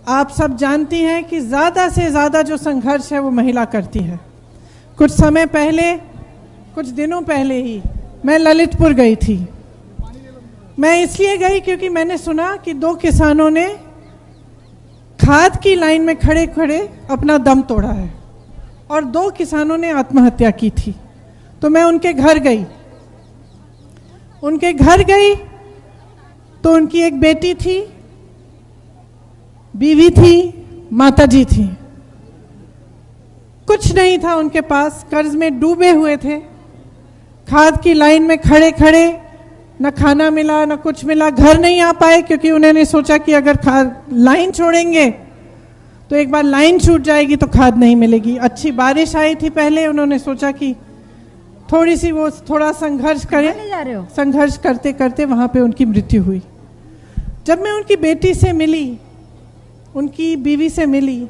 आप सब जानती हैं कि ज़्यादा से ज़्यादा जो संघर्ष है वो महिला करती है। कुछ समय पहले, कुछ दिनों पहले ही मैं ललितपुर गई थी। मैं इसलिए गई क्योंकि मैंने सुना कि 2 किसानों ने खाद की लाइन में खड़े खड़े अपना दम तोड़ा है और 2 किसानों ने आत्महत्या की थी। तो मैं उनके घर गई। तो उनकी एक बेटी थी, बीवी थी, माताजी थी। कुछ नहीं था उनके पास, कर्ज में डूबे हुए थे। खाद की लाइन में खड़े खड़े, न खाना मिला न कुछ मिला। घर नहीं आ पाए क्योंकि उन्होंने सोचा कि अगर लाइन छोड़ेंगे तो एक बार लाइन छूट जाएगी तो खाद नहीं मिलेगी। अच्छी बारिश आई थी पहले, उन्होंने सोचा कि थोड़ा संघर्ष करें। संघर्ष करते करते वहां पे उनकी मृत्यु हुई। जब मैं उनकी बेटी से मिली, उनकी बीवी से मिली,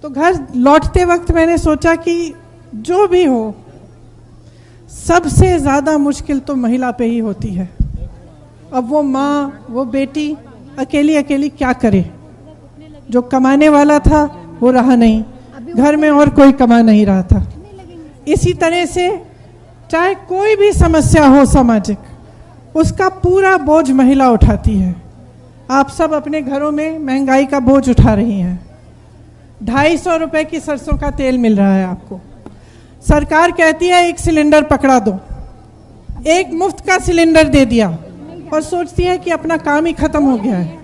तो घर लौटते वक्त मैंने सोचा कि जो भी हो, सबसे ज़्यादा मुश्किल तो महिला पे ही होती है। अब वो माँ, वो बेटी अकेली अकेली क्या करे। जो कमाने वाला था वो रहा नहीं, घर में और कोई कमा नहीं रहा था। इसी तरह से चाहे कोई भी समस्या हो सामाजिक, उसका पूरा बोझ महिला उठाती है। आप सब अपने घरों में महंगाई का बोझ उठा रही हैं। 250 रुपए की सरसों का तेल मिल रहा है आपको। सरकार कहती है 1 सिलेंडर पकड़ा दो, 1 मुफ्त का सिलेंडर दे दिया और सोचती है कि अपना काम ही खत्म हो गया है।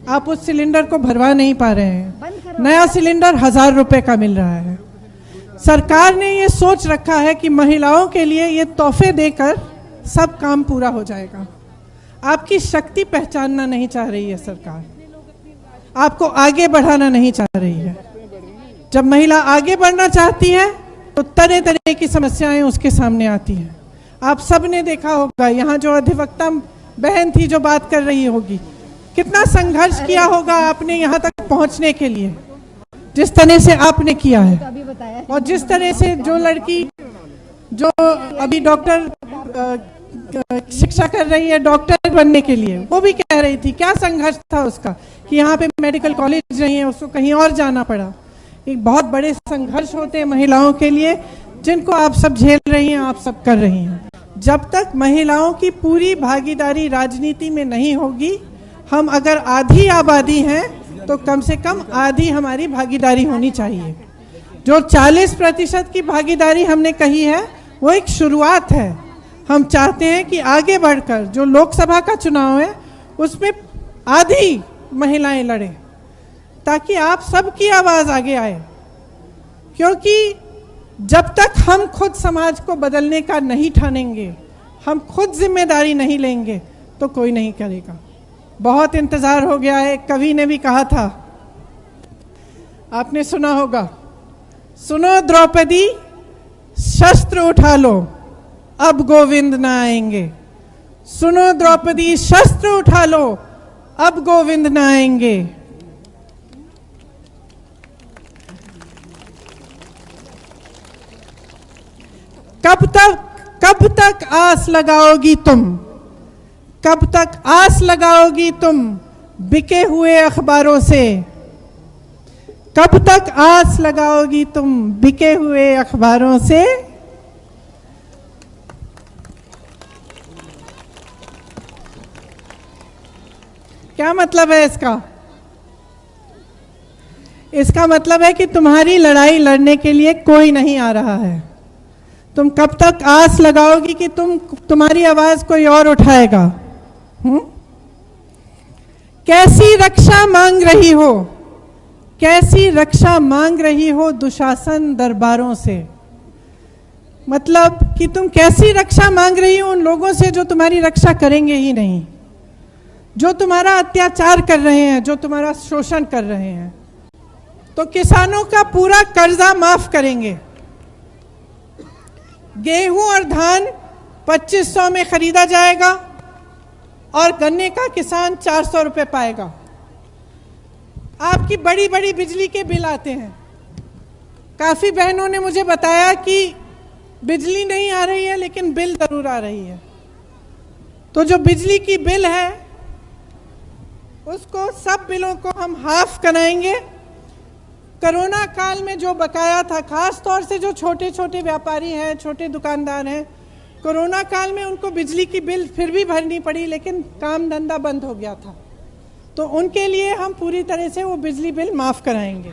आप उस सिलेंडर को भरवा नहीं पा रहे हैं। नया सिलेंडर 1000 रुपए का मिल रहा है। सरकार ने ये सोच रखा है कि महिलाओं के लिए ये तोहफे देकर सब काम पूरा हो जाएगा। आपकी शक्ति पहचानना नहीं चाह रही है सरकार, आपको आगे बढ़ाना नहीं चाह रही है। जब महिला आगे बढ़ना चाहती है तो तरह तरह की समस्याएं उसके सामने आती हैं। आप सब ने देखा होगा, यहाँ जो अधिवक्ता बहन थी जो बात कर रही होगी, कितना संघर्ष किया होगा आपने यहाँ तक पहुँचने के लिए, जिस तरह से आपने किया है। और जिस तरह से जो लड़की जो अभी डॉक्टर शिक्षा कर रही है डॉक्टर बनने के लिए, वो भी कह रही थी क्या संघर्ष था उसका कि यहाँ पे मेडिकल कॉलेज नहीं है, उसको कहीं और जाना पड़ा। एक बहुत बड़े संघर्ष होते हैं महिलाओं के लिए, जिनको आप सब झेल रही हैं, आप सब कर रही हैं। जब तक महिलाओं की पूरी भागीदारी राजनीति में नहीं होगी, हम अगर आधी आबादी हैं तो कम से कम आधी हमारी भागीदारी होनी चाहिए। जो 40% की भागीदारी हमने कही है वो एक शुरुआत है। हम चाहते हैं कि आगे बढ़कर जो लोकसभा का चुनाव है उसमें आधी महिलाएं लड़ें, ताकि आप सबकी आवाज़ आगे आए। क्योंकि जब तक हम खुद समाज को बदलने का नहीं ठानेंगे, हम खुद जिम्मेदारी नहीं लेंगे, तो कोई नहीं करेगा। बहुत इंतज़ार हो गया है। कवि ने भी कहा था, आपने सुना होगा, सुनो द्रौपदी शस्त्र उठा लो, अब गोविंद न आएंगे। सुनो द्रौपदी शस्त्र उठा लो, अब गोविंद न आएंगे। कब तक आस लगाओगी तुम, कब तक आस लगाओगी तुम बिके हुए अखबारों से। कब तक आस लगाओगी तुम बिके हुए अखबारों से। क्या मतलब है इसका? इसका मतलब है कि तुम्हारी लड़ाई लड़ने के लिए कोई नहीं आ रहा है। तुम कब तक आस लगाओगी कि तुम्हारी आवाज कोई और उठाएगा? कैसी रक्षा मांग रही हो, कैसी रक्षा मांग रही हो दुशासन दरबारों से। मतलब कि तुम कैसी रक्षा मांग रही हो उन लोगों से जो तुम्हारी रक्षा करेंगे ही नहीं, जो तुम्हारा अत्याचार कर रहे हैं, जो तुम्हारा शोषण कर रहे हैं। तो किसानों का पूरा कर्जा माफ करेंगे। गेहूं और धान 2500 में खरीदा जाएगा और गन्ने का किसान 400 रुपये पाएगा। आपकी बड़ी बड़ी बिजली के बिल आते हैं। काफ़ी बहनों ने मुझे बताया कि बिजली नहीं आ रही है लेकिन बिल ज़रूर आ रही है। तो जो बिजली की बिल है उसको सब बिलों को हम हाफ कराएंगे। कोरोना काल में जो बकाया था, खास तौर से जो छोटे छोटे व्यापारी हैं, छोटे दुकानदार हैं, कोरोना काल में उनको बिजली की बिल फिर भी भरनी पड़ी, लेकिन काम धंधा बंद हो गया था, तो उनके लिए हम पूरी तरह से वो बिजली बिल माफ कराएंगे।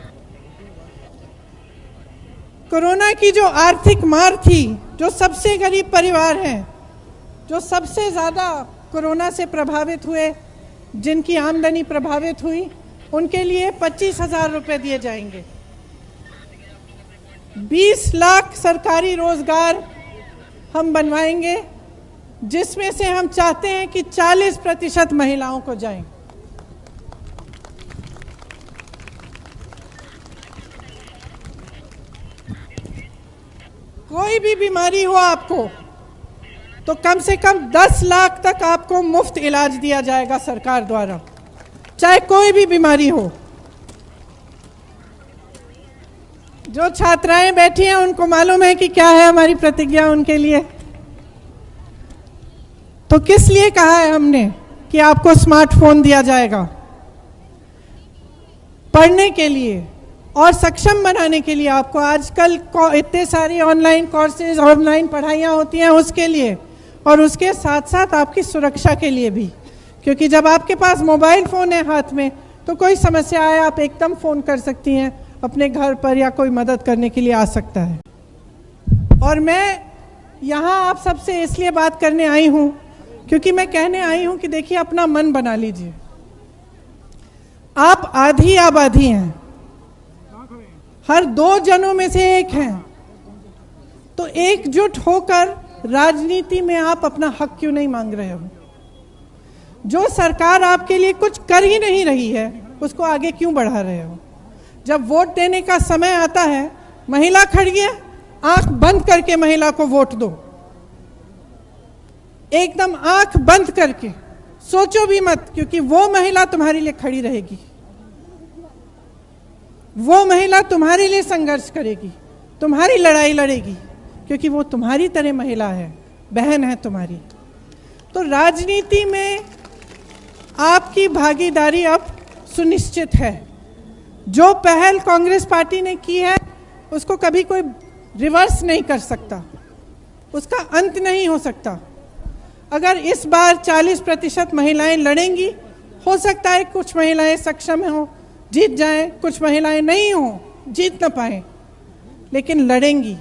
कोरोना की जो आर्थिक मार थी, जो सबसे गरीब परिवार हैं, जो सबसे ज़्यादा कोरोना से प्रभावित हुए, जिनकी आमदनी प्रभावित हुई, उनके लिए 25,000 रुपये दिए जाएंगे। 20 लाख सरकारी रोजगार हम बनवाएंगे, जिसमें से हम चाहते हैं कि 40% महिलाओं को जाएं। कोई भी बीमारी हो आपको तो कम से कम 10 लाख तक आपको मुफ्त इलाज दिया जाएगा सरकार द्वारा, चाहे कोई भी बीमारी हो। जो छात्राएं बैठी हैं उनको मालूम है कि क्या है हमारी प्रतिज्ञा उनके लिए। तो किस लिए कहा है हमने कि आपको स्मार्टफोन दिया जाएगा? पढ़ने के लिए और सक्षम बनाने के लिए। आपको आजकल इतने सारी ऑनलाइन कोर्सेज, ऑनलाइन पढ़ाइयाँ होती हैं, उसके लिए, और उसके साथ साथ आपकी सुरक्षा के लिए भी, क्योंकि जब आपके पास मोबाइल फ़ोन है हाथ में तो कोई समस्या आए आप एकदम फ़ोन कर सकती हैं अपने घर पर, या कोई मदद करने के लिए आ सकता है। और मैं यहाँ आप सबसे इसलिए बात करने आई हूँ क्योंकि मैं कहने आई हूँ कि देखिए, अपना मन बना लीजिए। आप आधी आबादी हैं, हर 2 जनों में से एक हैं, तो एकजुट होकर राजनीति में आप अपना हक क्यों नहीं मांग रहे हो? जो सरकार आपके लिए कुछ कर ही नहीं रही है, उसको आगे क्यों बढ़ा रहे हो? जब वोट देने का समय आता है, महिला खड़ी है, आंख बंद करके महिला को वोट दो, एकदम आंख बंद करके, सोचो भी मत, क्योंकि वो महिला तुम्हारे लिए खड़ी रहेगी, वो महिला तुम्हारे लिए संघर्ष करेगी, तुम्हारी लड़ाई लड़ेगी, क्योंकि वो तुम्हारी तरह महिला है, बहन है तुम्हारी। तो राजनीति में आपकी भागीदारी अब सुनिश्चित है। जो पहल कांग्रेस पार्टी ने की है उसको कभी कोई रिवर्स नहीं कर सकता, उसका अंत नहीं हो सकता। अगर इस बार 40% महिलाएं लड़ेंगी, हो सकता है कुछ महिलाएं सक्षम हों, जीत जाएं, कुछ महिलाएं नहीं हों, जीत ना पाएं, लेकिन लड़ेंगी।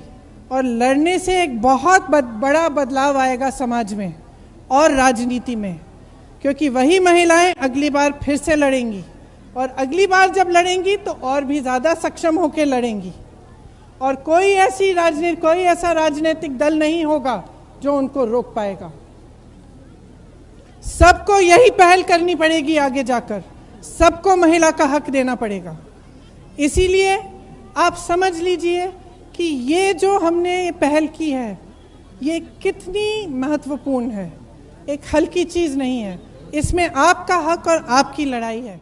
और लड़ने से एक बहुत बड़ा बदलाव आएगा समाज में और राजनीति में, क्योंकि वही महिलाएं अगली बार फिर से लड़ेंगी, और अगली बार जब लड़ेंगी तो और भी ज़्यादा सक्षम होकर लड़ेंगी, और कोई ऐसा राजनीतिक दल नहीं होगा जो उनको रोक पाएगा। सबको यही पहल करनी पड़ेगी, आगे जाकर सबको महिला का हक देना पड़ेगा। इसीलिए आप समझ लीजिए कि ये जो हमने पहल की है, ये कितनी महत्वपूर्ण है, एक हल्की चीज़ नहीं है। इसमें आपका हक और आपकी लड़ाई है।